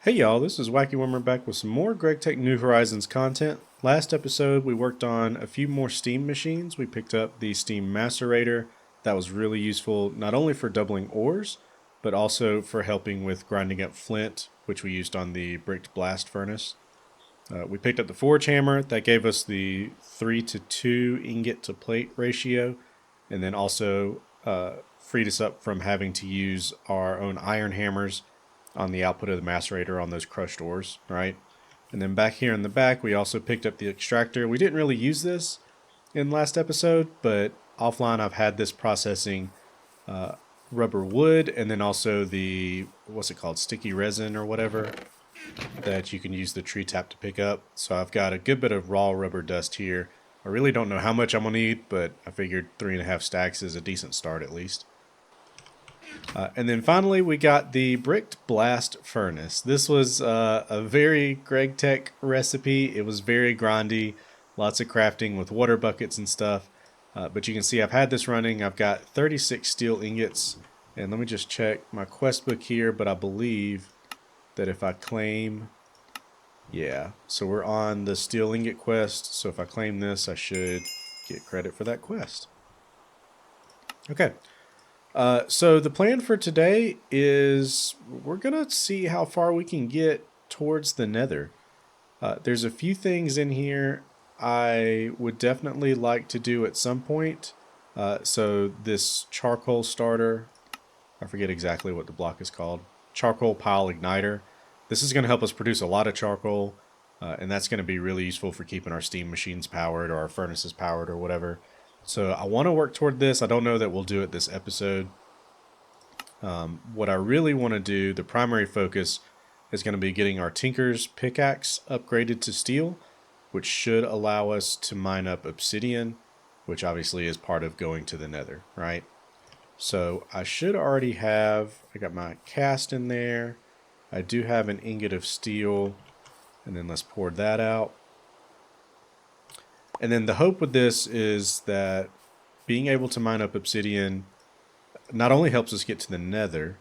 Hey y'all, this is Wacky Wormer back with some more GregTech New Horizons content. Last episode we worked on a few more steam machines. We picked up the steam macerator. That was really useful not only for doubling ores, but also for helping with grinding up flint, which we used on the bricked blast furnace. We picked up the forge hammer. That gave us the 3:2 ingot to plate ratio, and then also freed us up from having to use our own iron hammers on the output of the macerator on those crushed ores, right? And then back here in the back, we also picked up the extractor. We didn't really use this in last episode, but offline I've had this processing rubber wood and then also the, what's it called, sticky resin or whatever that you can use the tree tap to pick up. So I've got a good bit of raw rubber dust here. I really don't know how much I'm going to need, but I figured 3.5 stacks is a decent start at least. And then finally, we got the bricked blast furnace. This was a very GregTech recipe. It was very grindy, lots of crafting with water buckets and stuff. But you can see I've had this running. I've got 36 steel ingots. And let me just check my quest book here, but I believe that if I claim... Yeah, so we're on the steel ingot quest. So if I claim this, I should get credit for that quest. Okay. So the plan for today is we're going to see how far we can get towards the nether. There's a few things in here I would definitely like to do at some point. So this charcoal starter, I forget exactly what the block is called, charcoal pile igniter. This is going to help us produce a lot of charcoal, and that's going to be really useful for keeping our steam machines powered or our furnaces powered or whatever. So I want to work toward this. I don't know that we'll do it this episode. What I really want to do, the primary focus, is going to be getting our Tinker's pickaxe upgraded to steel, which should allow us to mine up obsidian, which obviously is part of going to the nether, right? So I should already have, I got my cast in there. I do have an ingot of steel, and then let's pour that out. And then the hope with this is that being able to mine up obsidian not only helps us get to the nether,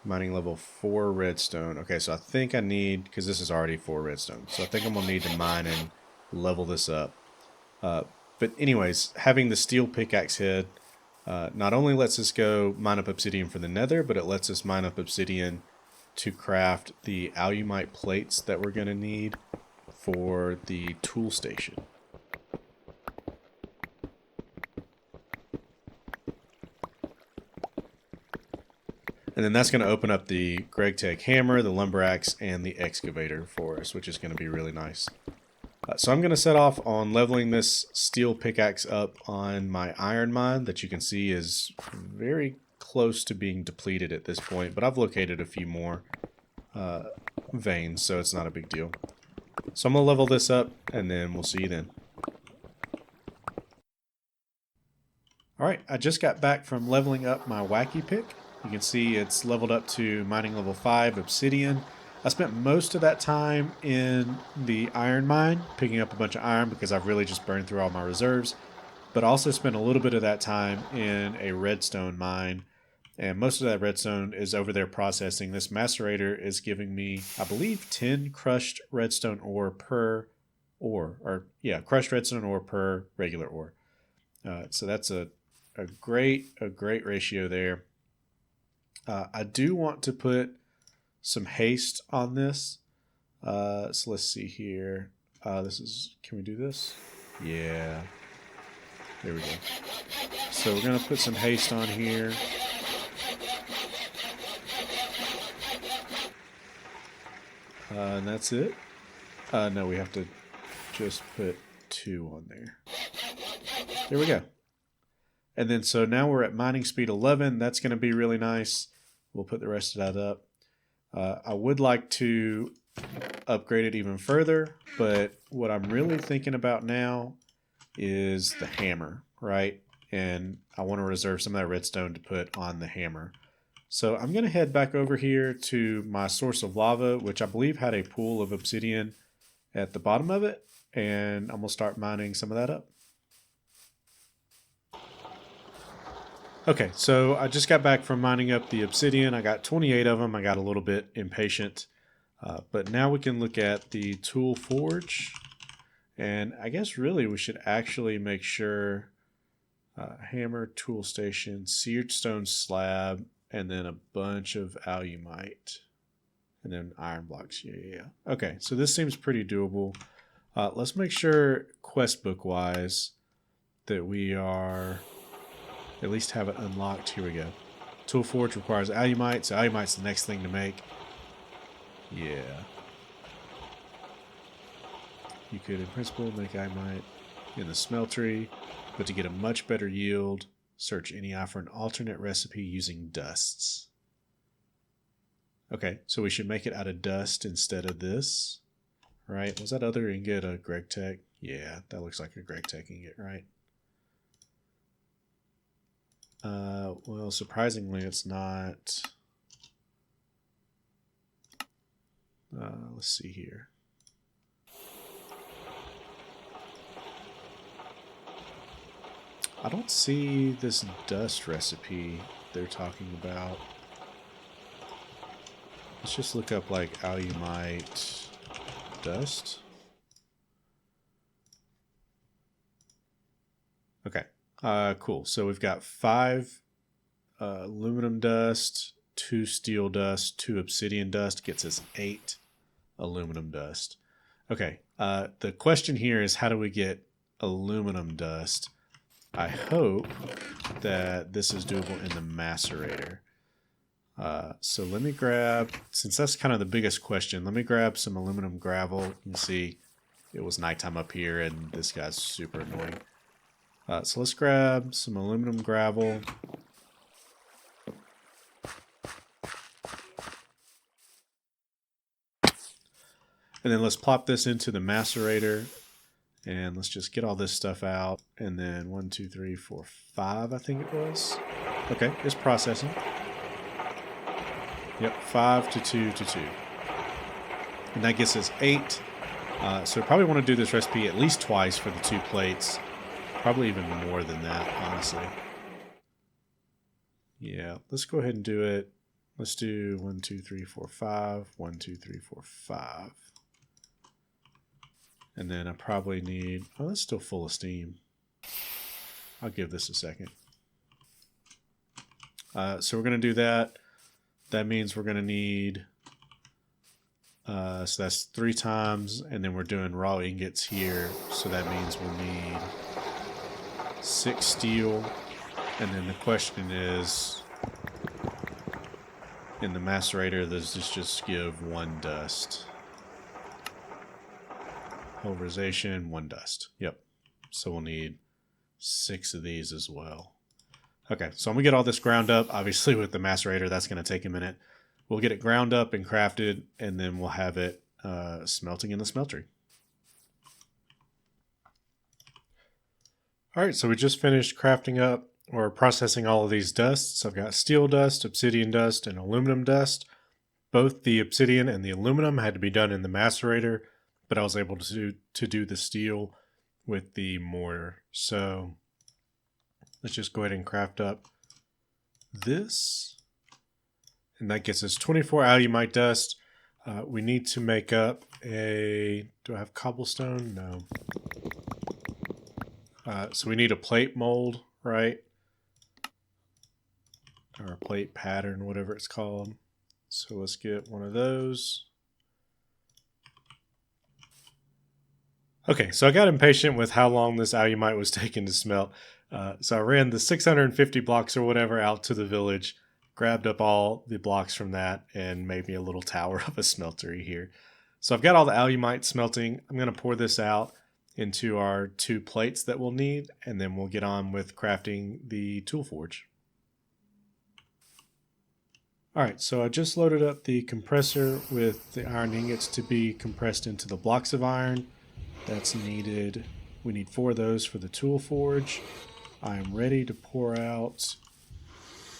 mining level 4 redstone. Okay, so I think I need, because this is already 4 redstone, so I think I'm going to need to mine and level this up. But anyways, having the steel pickaxe head not only lets us go mine up obsidian for the nether, but it lets us mine up obsidian to craft the alumite plates that we're going to need for the tool station. And then that's going to open up the GregTech hammer, the lumber axe, and the excavator for us, which is going to be really nice. So I'm going to set off on leveling this steel pickaxe up on my iron mine that you can see is very close to being depleted at this point, but I've located a few more veins, so it's not a big deal. So I'm going to level this up, and then we'll see you then. Alright, I just got back from leveling up my wacky pick. You can see it's leveled up to mining level 5 obsidian. I spent most of that time in the iron mine, picking up a bunch of iron because I've really just burned through all my reserves. But I also spent a little bit of that time in a redstone mine. And most of that redstone is over there processing. This macerator is giving me, I believe, 10 crushed redstone ore per ore. Or, yeah, crushed redstone ore per regular ore. So that's a great ratio there. I do want to put some haste on this. So let's see here. This is, can we do this? Yeah. There we go. So we're going to put some haste on here. And that's it. No, we have to just put 2 on there. There we go. And then so now we're at mining speed 11. That's going to be really nice. We'll put the rest of that up. I would like to upgrade it even further, but what I'm really thinking about now is the hammer, right? And I want to reserve some of that redstone to put on the hammer. So I'm going to head back over here to my source of lava, which I believe had a pool of obsidian at the bottom of it, and I'm going to start mining some of that up. Okay, so I just got back from mining up the obsidian. I got 28 of them. I got a little bit impatient. But now we can look at the tool forge. And I guess really we should actually make sure hammer, tool station, seared stone slab, and then a bunch of alumite. And then iron blocks. Yeah. Okay, so this seems pretty doable. Let's make sure quest book wise that we are at least have it unlocked. Here we go. Tool forge requires alumite, so alumite's the next thing to make. Yeah. You could, in principle, make alumite in the smeltery, but to get a much better yield, search NEI for an alternate recipe using dusts. Okay, so we should make it out of dust instead of this, right? Was that other ingot a GregTech? Yeah, that looks like a GregTech ingot, right? Well, surprisingly, it's not. Let's see here. I don't see this dust recipe they're talking about. Let's just look up like alumite dust. Okay. Cool. So we've got 5 aluminum dust, 2 steel dust, 2 obsidian dust, gets us 8 aluminum dust. Okay. The question here is, how do we get aluminum dust? I hope that this is doable in the macerator. So let me grab, since that's kind of the biggest question, let me grab some aluminum gravel. You can see it was nighttime up here and this guy's super annoying. So let's grab some aluminum gravel. And then let's plop this into the macerator. And let's just get all this stuff out. And then 1, 2, 3, 4, 5, I think it was. Okay, it's processing. Yep, 5 to 2 to 2. And that gets us 8. So we probably want to do this recipe at least twice for the 2 plates. Probably even more than that, honestly. Yeah, let's go ahead and do it. Let's do 1, 2, 3, 4, 5. 1, 2, 3, 4, 5. And then I probably need... Oh, that's still full of steam. I'll give this a second. So we're going to do that. That means we're going to need... so that's 3 times. And then we're doing raw ingots here. So that means we'll need 6 steel. And then the question is... In the macerator, does this just give 1 dust? Pulverization, 1 dust. Yep. So we'll need 6 of these as well. Okay, so I'm going to get all this ground up. Obviously, with the macerator, that's going to take a minute. We'll get it ground up and crafted, and then we'll have it smelting in the smeltery. All right, so we just finished crafting up or processing all of these dusts. I've got steel dust, obsidian dust, and aluminum dust. Both the obsidian and the aluminum had to be done in the macerator, but I was able to do the steel with the mortar. So let's just go ahead and craft up this. And that gets us 24 alumite dust. We need to make up a... Do I have cobblestone? No. So we need a plate mold, right? Or a plate pattern, whatever it's called. So let's get one of those. Okay, so I got impatient with how long this alumite was taking to smelt. So I ran the 650 blocks or whatever out to the village, grabbed up all the blocks from that, and made me a little tower of a smeltery here. So I've got all the alumite smelting. I'm going to pour this out into our 2 plates that we'll need, and then we'll get on with crafting the tool forge. Alright, so I just loaded up the compressor with the iron ingots to be compressed into the blocks of iron. That's needed. We need 4 of those for the tool forge. I am ready to pour out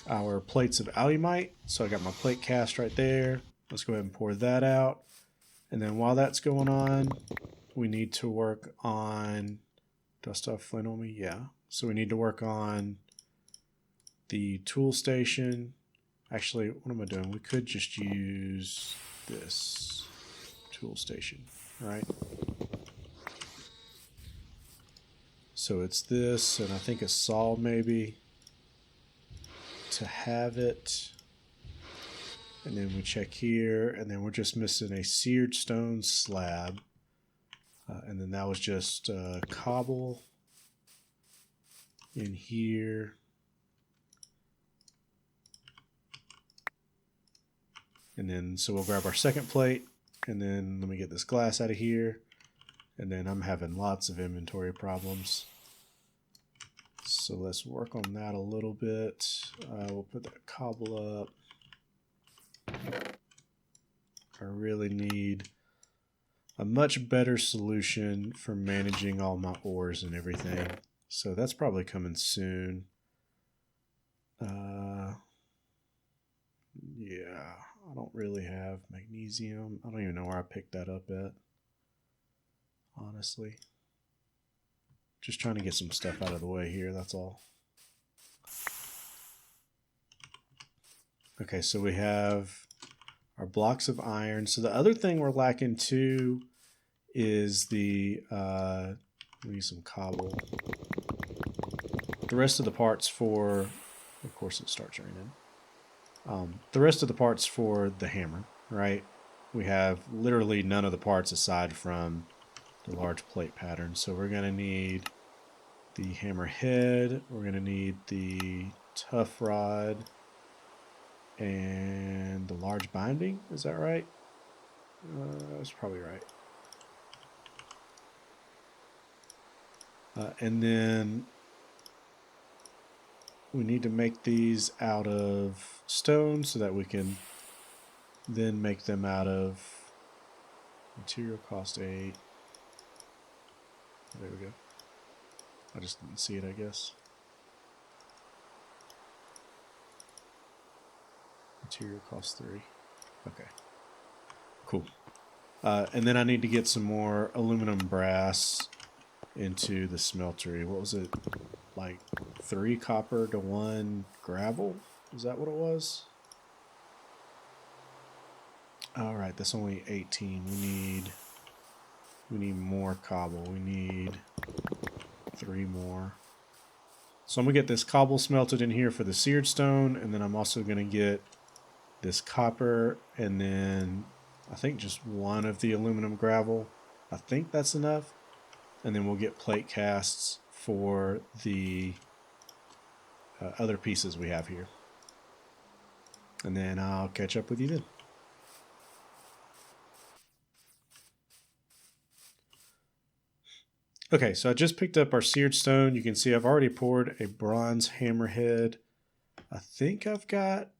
our plates of alumite. So I got my plate cast right there. Let's go ahead and pour that out. And then while that's going on, we need to work on... Do I still have flint on me? Yeah. So we need to work on the tool station. Actually, what am I doing? We could just use this tool station, right? So it's this, and I think a saw maybe to have it. And then we check here, and then we're just missing a seared stone slab. And then that was just cobble in here. And then, so we'll grab our second plate, and then let me get this glass out of here. And then I'm having lots of inventory problems. So let's work on that a little bit. We'll put that cobble up. I really need a much better solution for managing all my ores and everything. So that's probably coming soon. Yeah, I don't really have magnesium. I don't even know where I picked that up at, honestly. Just trying to get some stuff out of the way here, that's all. Okay, so we have our blocks of iron. So the other thing we're lacking too is the, we need some cobble. The rest of the parts for, of course it starts raining. The rest of the parts for the hammer, right? We have literally none of the parts aside from the large plate pattern. So we're going to need the hammer head. We're going to need the tough rod and the large binding. Is that right? That's probably right. And then we need to make these out of stone so that we can then make them out of material cost 8. There we go. I just didn't see it, I guess. Material cost 3. Okay. Cool. And then I need to get some more aluminum brass into the smeltery. What was it? Like 3 copper to 1 gravel? Is that what it was? Alright, that's only 18. We need more cobble. We need 3 more. So I'm going to get this cobble smelted in here for the seared stone, and then I'm also going to get this copper, and then I think just 1 of the aluminum gravel. I think that's enough. And then we'll get plate casts for the other pieces we have here. And then I'll catch up with you then. Okay, so I just picked up our seared stone. You can see I've already poured a bronze hammerhead. I think I've got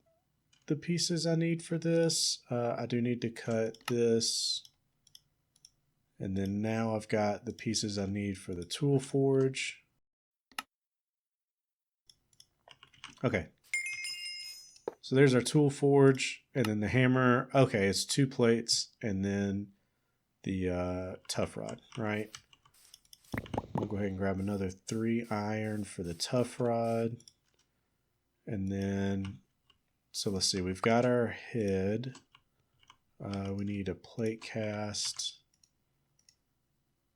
the pieces I need for this. I do need to cut this. And then now I've got the pieces I need for the tool forge. Okay. So there's our tool forge, and then the hammer. Okay, it's 2 plates, and then the tough rod, right? We'll go ahead and grab another 3 iron for the tough rod. And then, so let's see, we've got our head. We need a plate cast.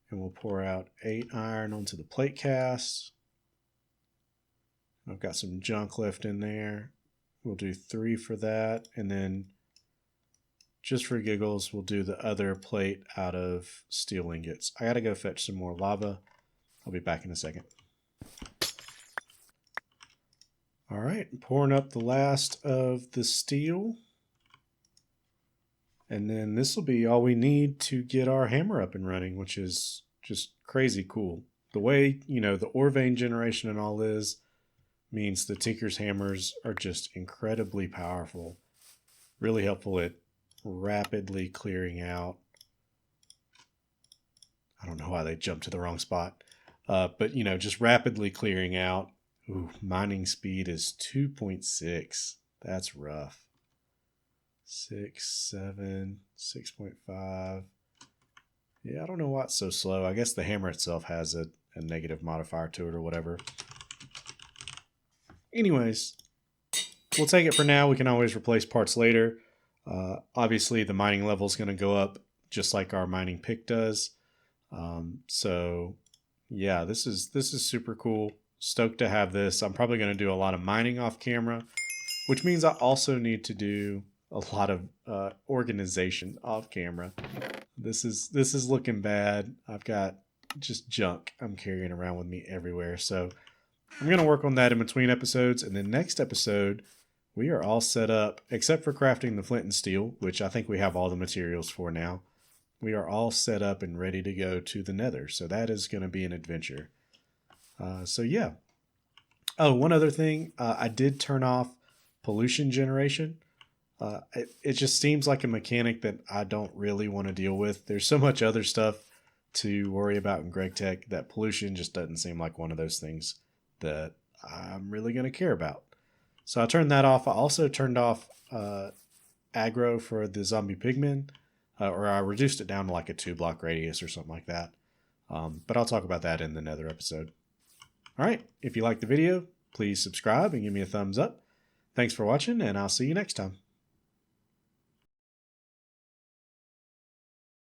And we'll pour out 8 iron onto the plate cast. I've got some junk left in there. We'll do 3 for that. And then, just for giggles, we'll do the other plate out of steel ingots. I gotta go fetch some more lava. I'll be back in a second. All right, pouring up the last of the steel. And then this will be all we need to get our hammer up and running, which is just crazy cool. The way, you know, the ore vein generation and all is means the Tinker's hammers are just incredibly powerful. Really helpful at rapidly clearing out. I don't know why they jumped to the wrong spot. But, you know, just rapidly clearing out. Ooh, mining speed is 2.6. That's rough. 6, 7, 6.5. Yeah, I don't know why it's so slow. I guess the hammer itself has a negative modifier to it or whatever. Anyways, we'll take it for now. We can always replace parts later. Obviously, the mining level is going to go up just like our mining pick does. So yeah, this is super cool. Stoked to have this. I'm probably going to do a lot of mining off camera, which means I also need to do a lot of organization off camera. This is looking bad. I've got just junk I'm carrying around with me everywhere. So I'm going to work on that in between episodes. And then next episode, we are all set up, except for crafting the flint and steel, which I think we have all the materials for now. We are all set up and ready to go to the nether. So that is going to be an adventure. So yeah. Oh, one other thing. I did turn off pollution generation. It just seems like a mechanic that I don't really want to deal with. There's so much other stuff to worry about in GregTech that pollution just doesn't seem like one of those things that I'm really going to care about. So I turned that off. I also turned off aggro for the zombie pigmen, or I reduced it down to like a 2-block radius or something like that. But I'll talk about that in the nether episode. All right, if you liked the video, please subscribe and give me a thumbs up. Thanks for watching, and I'll see you next time.